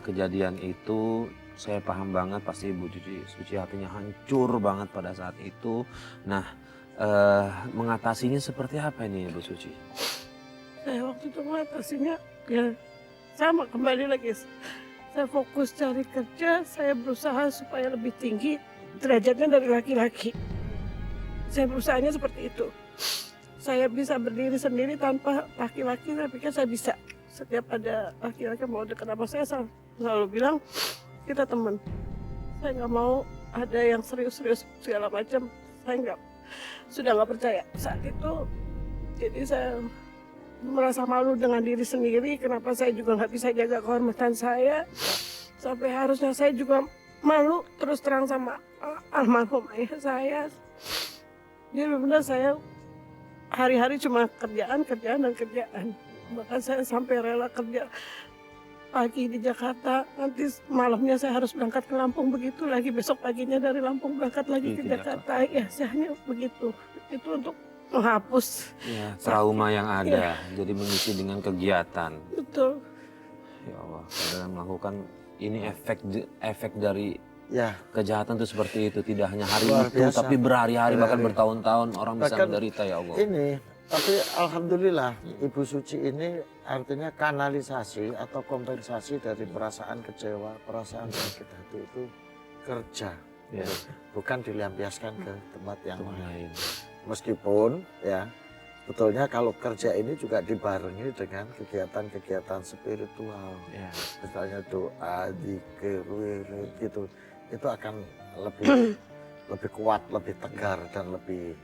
kejadian itu saya paham banget pasti Ibu Suci hatinya hancur banget pada saat itu. Nah, mengatasinya seperti apa ini Ibu Suci? Saya waktu itu mengatasinya ya sama kembali lagi. Saya fokus cari kerja, saya berusaha supaya lebih tinggi derajatnya dari laki-laki. Saya berusahanya seperti itu. Saya bisa berdiri sendiri tanpa laki-laki, saya pikir saya bisa. Setiap ada laki-laki mau dekat sama saya selalu bilang, kita teman. Saya nggak mau ada yang serius-serius segala macam. Saya sudah nggak percaya. Saat itu, jadi saya merasa malu dengan diri sendiri. Kenapa saya juga nggak bisa jaga kehormatan saya. Sampai harusnya saya juga malu terus terang sama almarhum ayah saya. Jadi benar saya hari-hari cuma kerjaan dan kerjaan. Bahkan saya sampai rela kerja pagi di Jakarta, nanti malamnya saya harus berangkat ke Lampung, begitu lagi besok paginya dari Lampung berangkat lagi ke Jakarta. Ya, saya hanya begitu. Itu untuk menghapus Ya, trauma yang ada, ya. jadi mengisi dengan kegiatan. Betul. Ya Allah, saudara melakukan ini efek dari Ya, kejahatan itu seperti itu. Tidak hanya hari luar itu, biasa. tapi berhari-hari bahkan Berhari. bertahun-tahun orang bisa Bahkan menderita ya Allah. ini, tapi alhamdulillah Ibu Suci ini artinya kanalisasi atau kompensasi dari perasaan kecewa, perasaan sakit hati itu kerja. Ya. Bukan dilampiaskan ke tempat yang Tempat lain. lain. Meskipun ya sebetulnya kalau kerja ini juga dibarengi dengan kegiatan-kegiatan spiritual. Ya. Misalnya doa, zikir, wirid gitu. Itu akan lebih lebih kuat, lebih tegar dan lebih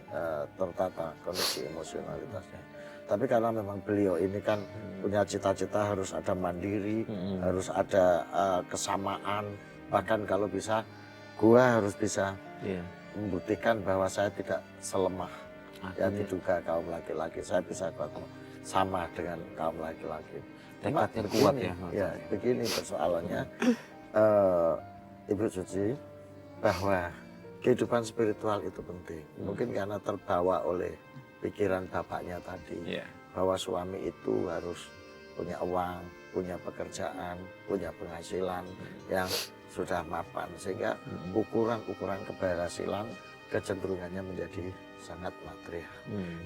tertata kondisi emosionalitasnya. Tapi karena memang beliau ini kan punya cita-cita harus ada mandiri, harus ada kesamaan, bahkan kalau bisa gua harus bisa Iya. membuktikan bahwa saya tidak selemah yang Artinya diduga kaum laki-laki. Saya bisa sama dengan kaum laki-laki. Cuma tekadnya kuat begini, ya. Ya, begini persoalannya, Ibu Suci, bahwa kehidupan spiritual itu penting. Mungkin karena terbawa oleh pikiran bapaknya tadi, Iya. bahwa suami itu harus punya uang, punya pekerjaan, punya penghasilan yang sudah mapan, sehingga ukuran-ukuran keberhasilan kecenderungannya menjadi sangat material.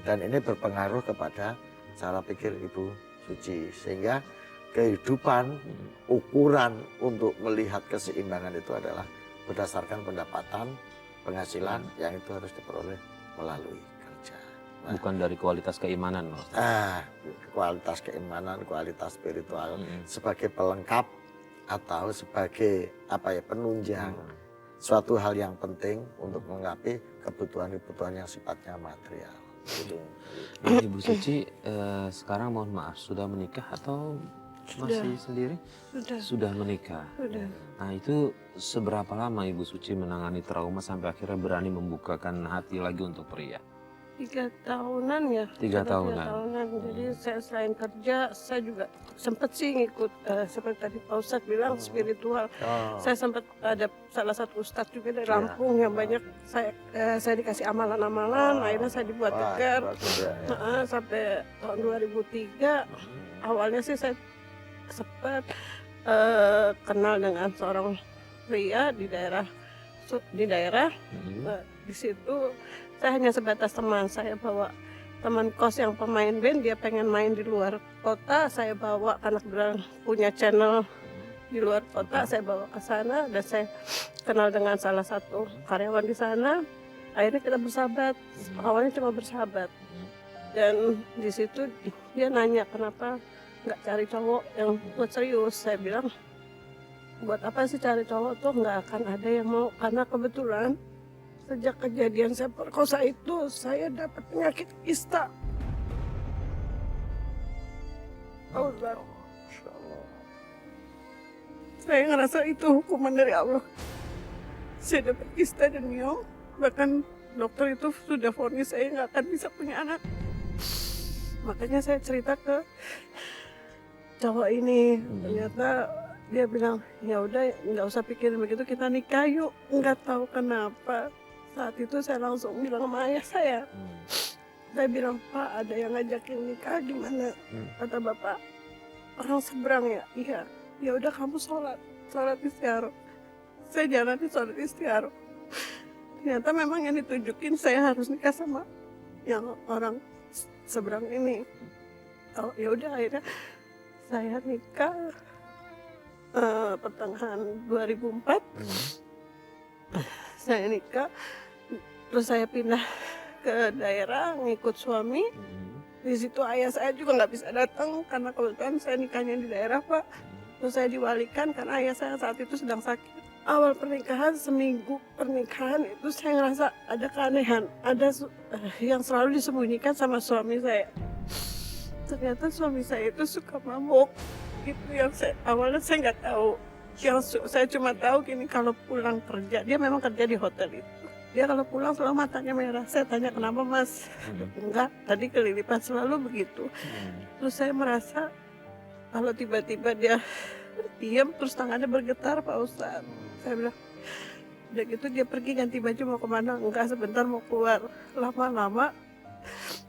Dan ini berpengaruh kepada cara pikir Ibu Suci, sehingga kehidupan ukuran untuk melihat keseimbangan itu adalah berdasarkan pendapatan, penghasilan yang itu harus diperoleh melalui kerja. Nah, Bukan dari kualitas keimanan loh. kualitas keimanan, kualitas spiritual sebagai pelengkap atau sebagai penunjang suatu hal yang penting untuk melengkapi kebutuhan-kebutuhan yang sifatnya material. Gitu. Nah, Ibu Suci sekarang mohon maaf sudah menikah atau masih sendiri? Sudah menikah. Sudah. Nah, itu seberapa lama Ibu Suci menangani trauma sampai akhirnya berani membukakan hati lagi untuk pria? 3 tahunan ya. 3 Sudah tahunan. 3 tahunan. Jadi saya selain kerja, saya juga sempat sih ngikut seperti tadi Pak Ustadz bilang spiritual. Saya sempat ada salah satu ustadz juga dari Lampung yang banyak saya dikasih amalan-amalan, akhirnya saya dibuat tegar. Sampai tahun 2003 awalnya sih saya sempat kenal dengan seorang pria di daerah. Di situ saya hanya sebatas teman. Saya bawa teman kos yang pemain band, dia pengen main di luar kota, saya bawa karena kebetulan punya channel di luar kota, saya bawa ke sana dan saya kenal dengan salah satu karyawan di sana. Akhirnya kita bersahabat. Awalnya cuma bersahabat. Dan di situ dia nanya kenapa nggak cari cowok yang buat serius. Saya bilang, buat apa sih cari cowok tuh, nggak akan ada yang mau. Karena kebetulan sejak kejadian saya perkosa itu, saya dapat penyakit kista. Saya ngerasa itu hukuman dari Allah. Saya dapat kista dan miom, bahkan dokter itu sudah vonis saya nggak akan bisa punya anak. Makanya saya cerita ke cowok ini, ternyata dia bilang, ya udah nggak usah pikirin begitu, kita nikah yuk. Nggak tahu kenapa saat itu saya langsung bilang sama ayah saya. Saya bilang, Pak, ada yang ngajakin nikah gimana? Kata bapak, orang seberang ya? Iya. Ya udah kamu sholat. sholat istiaroh. Saya jalani sholat istiaroh. Ternyata memang yang ditunjukin saya harus nikah sama yang orang seberang ini. Oh ya udah, akhirnya saya nikah pertengahan 2004. Saya nikah, terus saya pindah ke daerah ngikut suami. Di situ ayah saya juga nggak bisa datang karena kebetulan saya nikahnya di daerah, Pak. Terus saya diwalikan karena ayah saya saat itu sedang sakit. Awal pernikahan, seminggu pernikahan itu saya ngerasa ada keanehan, ada yang selalu disembunyikan sama suami saya. Ternyata suami saya itu suka mabuk. Itu yang awalnya saya nggak tahu. Yang saya cuma tahu gini, kalau pulang kerja, dia memang kerja di hotel itu. Dia kalau pulang selalu matanya merah. Saya tanya, kenapa Mas? Enggak, tadi kelilipan, selalu begitu. Terus saya merasa kalau tiba-tiba dia diam terus tangannya bergetar, Pak Ustadz. Saya bilang, udah gitu dia pergi ganti baju mau kemana? Enggak, sebentar mau keluar. Lama-lama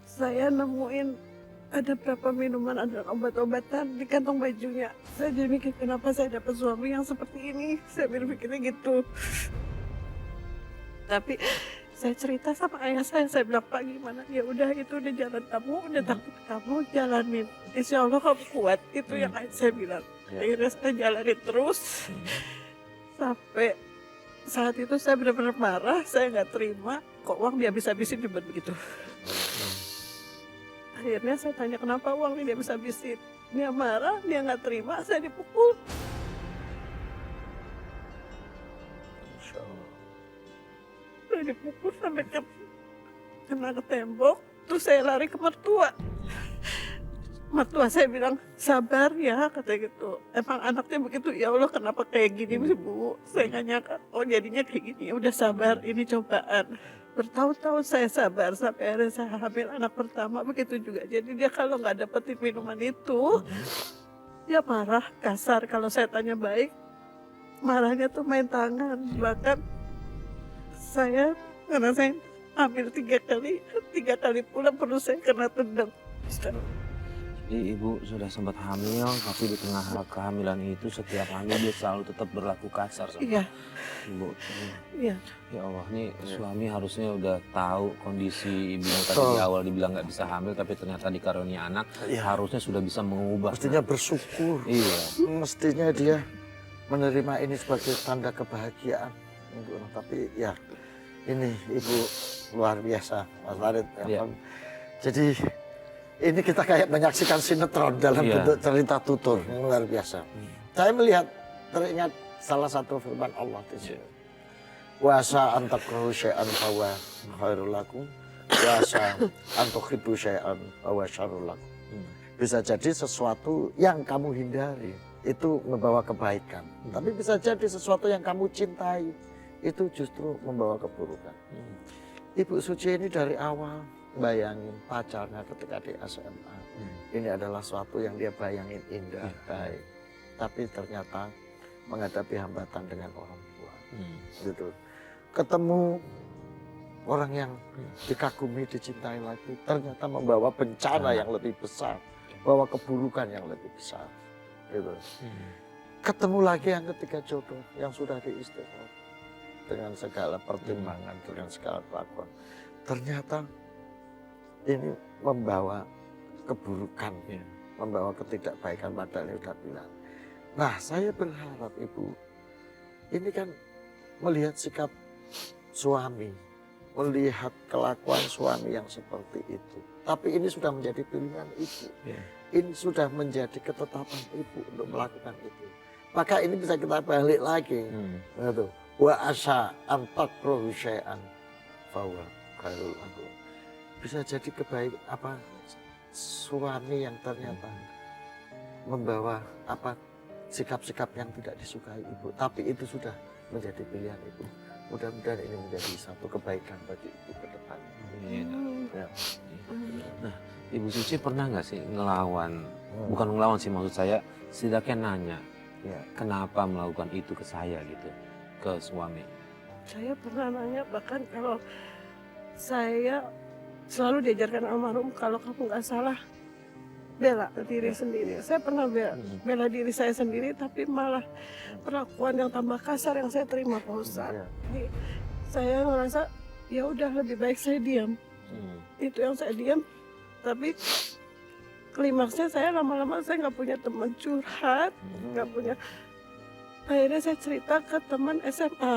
saya nemuin ada berapa minuman, ada obat-obatan di kantong bajunya. Saya jadi mikir, kenapa saya dapat suami yang seperti ini? Saya berpikirnya gitu. Tapi saya cerita sama ayah saya bilang, Pak gimana? Ya udah, itu udah jalan kamu, udah takut kamu jalanin. Insya Allah kamu kuat, itu yang ayah saya bilang. Akhirnya saya jalanin terus. Sampai saat itu saya benar-benar marah, saya nggak terima. Kok uang dihabis-habisin cuma begitu. Akhirnya saya tanya, kenapa uang ini dihabis-habisin? Dia marah, dia nggak terima, saya dipukul. Saya dipukul sampai kena ke tembok, terus saya lari ke mertua. Mertua saya bilang, sabar ya, kata gitu. Emang anaknya begitu, ya Allah kenapa kayak gini Bu? Saya nggak nyangka, oh jadinya kayak gini. Udah sabar, ini cobaan. Bertahun-tahun saya sabar, sampai akhirnya saya hamil anak pertama, begitu juga. Jadi dia kalau nggak dapetin minuman itu, dia marah, kasar. Kalau saya tanya baik, marahnya tuh main tangan. Bahkan saya, karena saya hamil 3 kali pula perlu saya kena tendang. Jadi ibu sudah sempat hamil, tapi di tengah kehamilan itu setiap hamil dia selalu tetap berlaku kasar sama Iya. ibu. Iya. Ya Allah, nih suami harusnya udah tahu kondisi ibu yang tadi di awal dibilang nggak bisa hamil, tapi ternyata dikarunia anak, harusnya sudah bisa mengubah. Mestinya bersyukur. Iya. Mestinya dia menerima ini sebagai tanda kebahagiaan. Tapi ya ini ibu luar biasa, Mas Farid. Iya. Jadi ini kita kayak menyaksikan sinetron dalam bentuk cerita tutur yang luar biasa. Saya melihat, teringat salah satu firman Allah di sini. Wa asa an takrahu syai'an fahuwa khairul lakum wa asa an tuhibbu syai'an fahuwa syarrul lakum. Bisa jadi sesuatu yang kamu hindari itu membawa kebaikan. Tapi bisa jadi sesuatu yang kamu cintai itu justru membawa keburukan. Ibu Suci ini dari awal bayangin pacarnya ketika di SMA. Ini adalah sesuatu yang dia bayangin indah, baik. Tapi ternyata menghadapi hambatan dengan orang tua. Gitu. Ketemu orang yang dikagumi, dicintai lagi, ternyata membawa bencana yang lebih besar, bawa keburukan yang lebih besar. Gitu. Ketemu lagi yang ketiga jodoh yang sudah diistiqomah dengan segala pertimbangan, dengan segala kelakuan. Ternyata ini membawa keburukan, membawa ketidakbaikan, padahal sudah bilang. Nah, saya berharap Ibu, ini kan melihat sikap suami, melihat kelakuan suami yang seperti itu. Tapi ini sudah menjadi pilihan Ibu. Ini sudah menjadi ketetapan Ibu untuk melakukan itu. Maka ini bisa kita balik lagi. Wa asa an takrahu syai'an fahuwa khairul lakum. Bisa jadi suami yang ternyata membawa sikap-sikap yang tidak disukai Ibu, tapi itu sudah menjadi pilihan Ibu. Mudah-mudahan ini menjadi satu kebaikan bagi Ibu ke depan. Ya. Nah, Ibu Suci pernah nggak sih ngelawan? Bukan ngelawan sih, maksud saya setidaknya nanya, kenapa melakukan itu ke saya gitu, ke suami? Saya pernah nanya, bahkan kalau saya selalu diajarkan almarhum, kalau kamu nggak salah, bela diri sendiri. Saya pernah bela diri saya sendiri, tapi malah perlakuan yang tambah kasar yang saya terima Pak Ustadz. Jadi, saya merasa ya udah lebih baik saya diam. Itu yang saya diam. Tapi klimaksnya saya lama-lama saya nggak punya teman curhat, nggak punya. Akhirnya saya cerita ke teman SMA.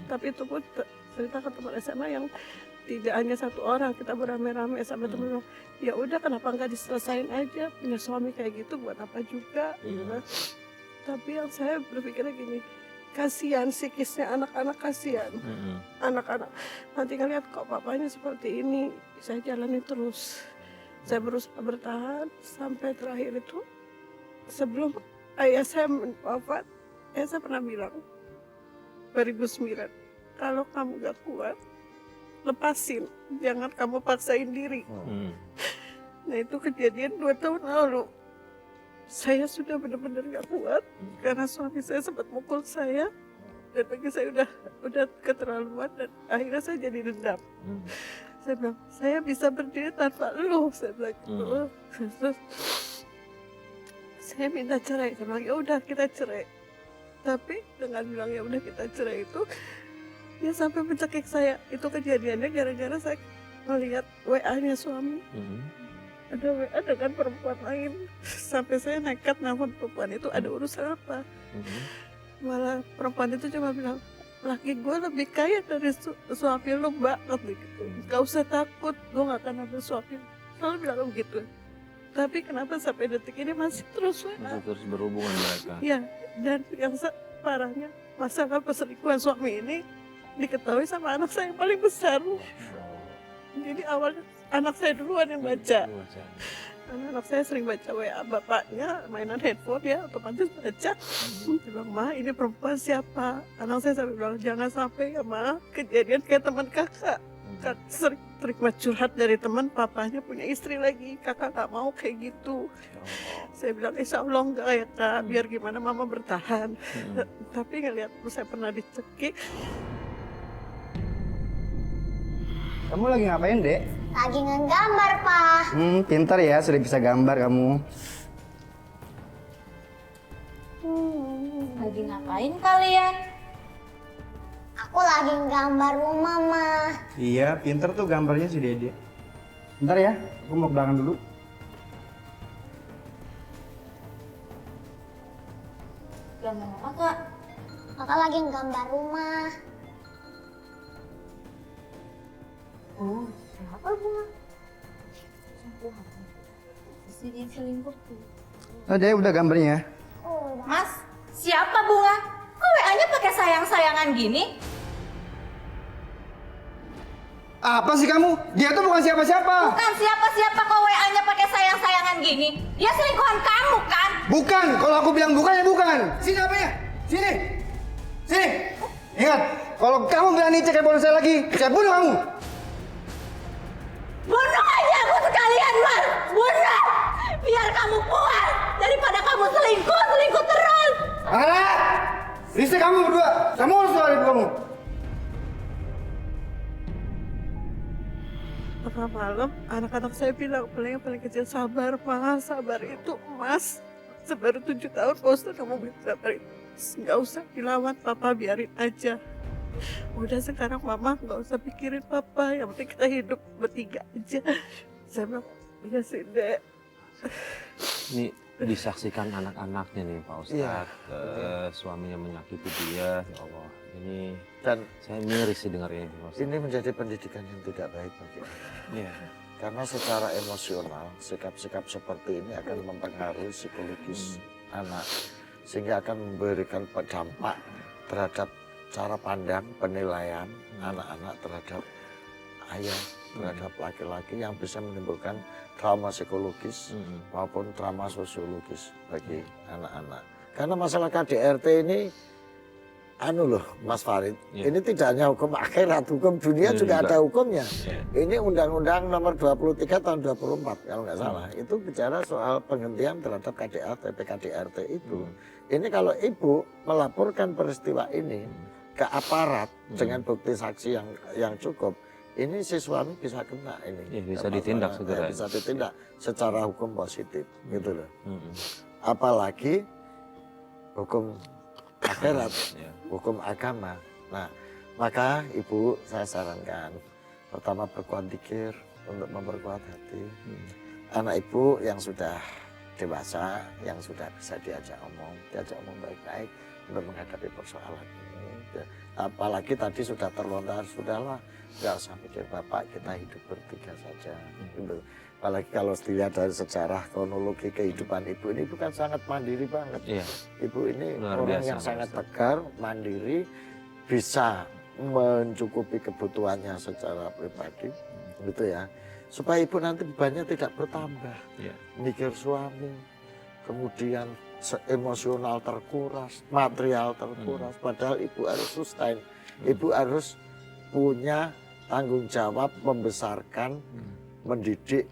Tapi itu pun cerita ke teman SMA yang tidak hanya satu orang, kita beramai-ramai sampai teman bilang, ya udah kenapa nggak diselesain aja, punya suami kayak gitu buat apa juga, gitu kan. Tapi yang saya berpikirnya gini, kasihan psikisnya anak-anak, kasihan anak-anak. Nanti ngeliat kok papanya seperti ini, saya jalani terus. Saya berusaha bertahan sampai terakhir itu sebelum ayah saya wafat, saya pernah bilang 2009, kalau kamu gak kuat, lepasin, jangan kamu paksain diri. Nah itu kejadian 2 tahun lalu. Saya sudah benar-benar gak kuat karena suami saya sempat mukul saya dan bagi saya udah keterlaluan dan akhirnya saya jadi dendam. Saya bilang, saya bisa berdiri tanpa lu, saya bilang gitu. Terus saya minta cerai, saya bilang ya udah kita cerai. Tapi dengan bilang ya udah kita cerai itu, dia sampai mencekik saya. Itu kejadiannya gara-gara saya melihat WA-nya suami. Ada WA dengan perempuan lain. Sampai saya nekat nelfon perempuan itu, ada urusan apa. Malah perempuan itu cuma bilang, laki gue lebih kaya dari suami lu mbak, gitu. Gak usah takut, gue gak akan ambil suami. Selalu bilang begitu. Tapi kenapa sampai detik ini masih terus WA? Masih terus berhubungan mereka. Iya, dan yang parahnya masalah perselingkuhan suami ini diketahui sama anak saya yang paling besar. Jadi awalnya anak saya duluan yang baca. Anak saya sering baca WA bapaknya, mainan handphone ya, otomatis baca. Dia bilang, Ma ini perempuan siapa? Anak saya sampai bilang, jangan sampai ya Ma, kejadian kayak teman kakak. Kakak sering terima curhat dari teman, papanya punya istri lagi, kakak gak mau kayak gitu. Saya bilang, insya Allah enggak ya kak, biar gimana mama bertahan. Tapi ngeliat saya pernah dicekik. Kamu lagi ngapain, Dek? Lagi ngegambar, Pak. Pintar ya, sudah bisa gambar kamu. Lagi ngapain kalian? Aku lagi nggambar rumah, Ma. Iya, pintar tuh gambarnya si Dede. Bentar ya, aku mau ke belakang dulu. Gambar apa, Kak? Kakak lagi nggambar rumah. Oh, siapa Bunga? Pasti dia selingkuh tuh. Oh, Dede udah gambarnya. Mas, siapa Bunga? Kok WA-nya pakai sayang-sayangan gini? Apa sih kamu? Dia tuh bukan siapa-siapa. Bukan siapa-siapa kok WA-nya pakai sayang-sayangan gini. Dia selingkuhan kamu kan? Bukan, kalau aku bilang bukan ya bukan. Sini apanya? Sini. Sini. Ingat, kalau kamu berani cek handphone saya lagi, saya bunuh kamu. Bunuh aja aku sekalian, Mas! Bunuh! Biar kamu puas! Daripada kamu selingkuh terus! Alah! Risik kamu berdua, kamu harus soal ibu kamu. Tengah malam, anak-anak saya bilang, paling kecil, sabar Mas, sabar itu emas. Sebaru 7 tahun, Pak Ustadz kamu bisa sabar itu. Nggak usah dilawan, Papa biarin aja. Udah sekarang Mama nggak usah pikirin Papa, yang penting kita hidup bertiga aja. Saya bilang, iya sih Dek. Ini disaksikan anak-anaknya nih Pak Ustadz, suaminya menyakiti dia, ya Allah. Ini Dan saya miris sih dengarnya Pak Ustadz. ini menjadi pendidikan yang tidak baik bagi anak. Iya. Karena secara emosional, sikap-sikap seperti ini akan mempengaruhi psikologis anak. Sehingga akan memberikan dampak terhadap cara pandang, penilaian anak-anak terhadap ayah, terhadap laki-laki yang bisa menimbulkan trauma psikologis maupun trauma sosiologis bagi anak-anak. Karena masalah KDRT ini, Mas Farid, ini tidak hanya hukum akhirat, hukum dunia juga ada hukumnya. Ini Undang-Undang Nomor 23 tahun 24 kalau nggak salah. Itu bicara soal penghentian terhadap KDRT, PKDRT itu. Ini kalau ibu melaporkan peristiwa ini ke aparat dengan bukti saksi yang cukup, ini si suami bisa kena ini. Ya, bisa ditindak segera. Bisa ditindak secara hukum positif gitu loh. Mm-mm. Apalagi hukum akhirat, Ya. hukum agama. Nah, maka ibu saya sarankan pertama perkuat dzikir untuk memperkuat hati. Anak ibu yang sudah dewasa, yang sudah bisa diajak omong baik-baik untuk menghadapi persoalan ini. Apalagi tadi sudah terlontar, sudahlah, nggak usah mikir bapak, kita hidup bertiga saja. Gitu. Apalagi kalau dilihat dari sejarah kronologi kehidupan ibu ini bukan sangat mandiri banget. Iya. Ibu ini Luar orang biasa, yang sangat Ustaz. tegar, mandiri, bisa mencukupi kebutuhannya secara pribadi, gitu ya. Supaya ibu nanti bebannya tidak bertambah. Iya. Mikir suami, kemudian emosional terkuras, material terkuras. Padahal ibu harus sustain, ibu harus punya tanggung jawab membesarkan, mendidik,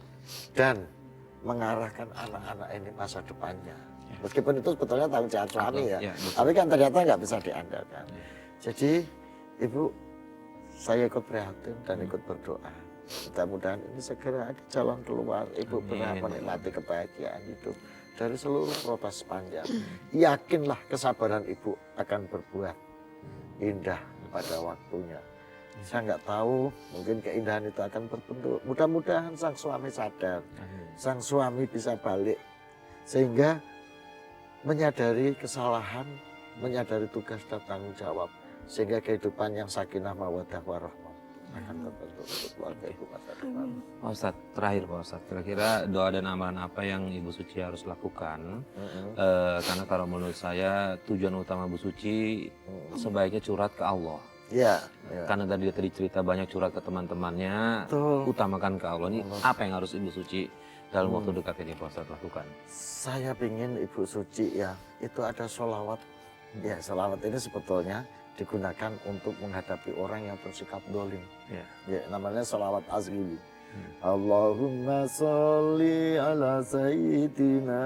dan mengarahkan anak-anak ini masa depannya. Meskipun itu sebetulnya tanggung jawab suami ya, Iya, betul. tapi kan ternyata nggak bisa diandalkan. Jadi ibu, saya ikut prihatin dan ikut berdoa. Mudah-mudahan ini segera ada jalan keluar. Ibu pernah Amin. menikmati kebahagiaan hidup dari seluruh proses panjang. Yakinlah kesabaran ibu akan berbuah indah pada waktunya. Saya nggak tahu, mungkin keindahan itu akan berbentuk. Mudah-mudahan sang suami sadar, sang suami bisa balik sehingga menyadari kesalahan, menyadari tugas dan tanggung jawab, sehingga kehidupan yang sakinah mawaddah warahmah akan terbentuk untuk keluarga ibu masa depan. Pak Ustadz, terakhir Pak Ustadz, kira-kira doa dan amalan apa yang Ibu Suci harus lakukan? Karena kalau menurut saya tujuan utama Bu Suci sebaiknya curhat ke Allah. Ya, ya. Karena tadi cerita banyak curhat ke teman-temannya, Betul. utamakan ke Allah. Ini apa yang harus Ibu Suci dalam waktu dekat ini Pak Ustadz lakukan? Saya ingin Ibu Suci ya, itu ada sholawat. Ya, sholawat ini sebetulnya digunakan untuk menghadapi orang yang bersikap dolim. Ya, namanya sholawat azgili. Allahumma sholli ala sayyidina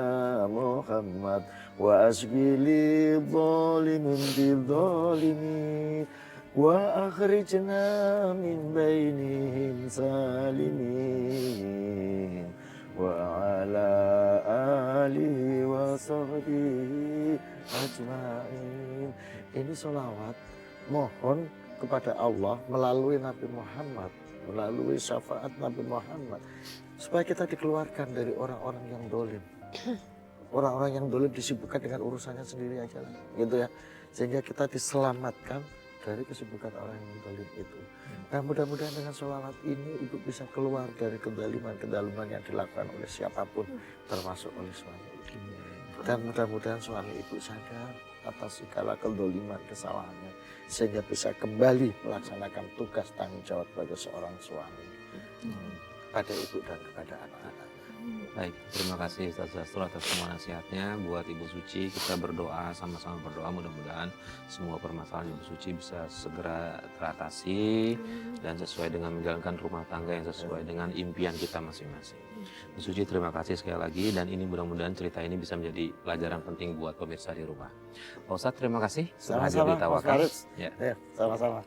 Muhammad wa ashgili zalimin bil zalimin wa akhrijna min bainihim salimin wa ala alihi wa sahbihi ajma'in. Ini sholawat mohon kepada Allah melalui Nabi Muhammad, melalui syafaat Nabi Muhammad, supaya kita dikeluarkan dari orang-orang yang dolim. Orang-orang yang dolim disibukkan dengan urusannya sendiri aja lah, gitu ya. Sehingga kita diselamatkan dari kesibukan orang yang dolim itu. Nah, mudah-mudahan dengan sholawat ini ibu bisa keluar dari kedaliman yang dilakukan oleh siapapun, termasuk oleh suami ibu. Dan mudah-mudahan suami ibu sadar atas segala kedoliman kesalahannya, sehingga bisa kembali melaksanakan tugas tanggung jawab sebagai seorang suami pada ibu dan kepada anak-anak. Baik, terima kasih Ustaz Zastur atas semua nasihatnya. Buat Ibu Suci, kita berdoa, sama-sama berdoa mudah-mudahan semua permasalahan Ibu Suci bisa segera teratasi dan sesuai dengan menjalankan rumah tangga yang sesuai dengan impian kita masing-masing. Ibu Suci, terima kasih sekali lagi, dan ini mudah-mudahan cerita ini bisa menjadi pelajaran penting buat pemirsa di rumah. Pak Ustadz, terima kasih sudah hadir di Tawakal. Ya, sama-sama.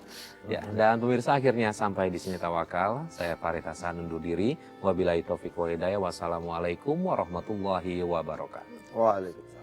Ya, dan pemirsa, akhirnya sampai di sini Tawakal. Saya Farid Hasan undur diri. Wabillahi taufiq wal hidayah. Wassalamualaikum warahmatullahi wabarakatuh. Waalaikumsalam.